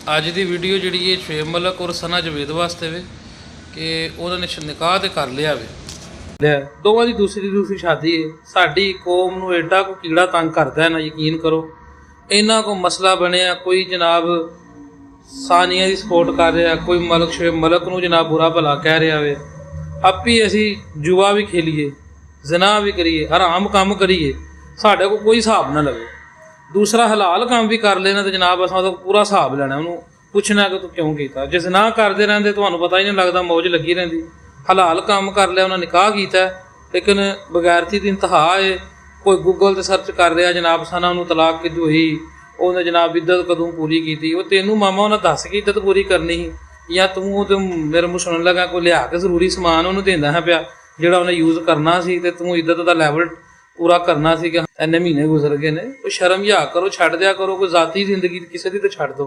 ਅੱਜ ਦੀ ਵੀਡੀਓ ਜਿਹੜੀ ਇਹ ਸ਼ੁਏਬ ਮਲਕ ਔਰ ਸਨਾ ਜਵੇਦ ਵਾਸਤੇ ਵੇ ਕਿ ਉਹਨਾਂ ਨੇ ਨਿਕਾਹ ਤੇ ਕਰ ਲਿਆ ਵੇ। ਦੋਵਾਂ ਦੀ ਦੂਸਰੀ ਸ਼ਾਦੀ ਹੈ। ਸਾਡੀ ਕੌਮ ਨੂੰ ਐਡਾ ਕੋ ਕੀੜਾ ਤੰਗ ਕਰਦਾ ਹੈ ਨਾ, ਯਕੀਨ ਕਰੋ। ਇਹਨਾਂ ਕੋ ਮਸਲਾ ਬਣਿਆ, ਕੋਈ ਜਨਾਬ ਸਾਨੀਆ ਦੀ ਸਪੋਰਟ ਕਰ ਰਿਹਾ, ਕੋਈ ਮਲਕ ਸ਼ੁਏਬ ਮਲਕ ਨੂੰ ਜਨਾਬ बुरा भला कह रहा वे। ਆਪੀ ਅਸੀਂ जुआ भी खेलीए, जना भी करिए, हराम काम करिए, साढ़े को कोई हिसाब ना लगे। दूसरा हलाल काम भी कर लेना तो जनाब असां तो पूरा हिसाब लेना, उन्होंने पुछना कि तू क्यों किया। जे जना करते रहते तो पता ही नहीं लगता, मौज लगी रही। हलाल काम कर लिया, उन्हें निकाह किया, लेकिन बगैरती की इंतहा है। कोई गूगल से सर्च कर रहा जनाब सना उन्होंने तलाक की होई, उन्हें जनाब इद्दत कदों पूरी की। वो तेनों मामा उन्हें दस के इद्दत पूरी करनी ही, या तू तो मेरे मुँह सुनन लगा कोई लिया के जरूरी समान उन्होंने देंदा है पिया ਜਿਹੜਾ ਉਹਨੇ यूज़ करना सी, ते तू इद्दत का लैवल पूरा करना सी कि इन्ने महीने गुजर गए ने। कोई शर्म या करो, छड्ड दिया करो। कोई जाती जिंदगी किसी की तो छड्ड दो।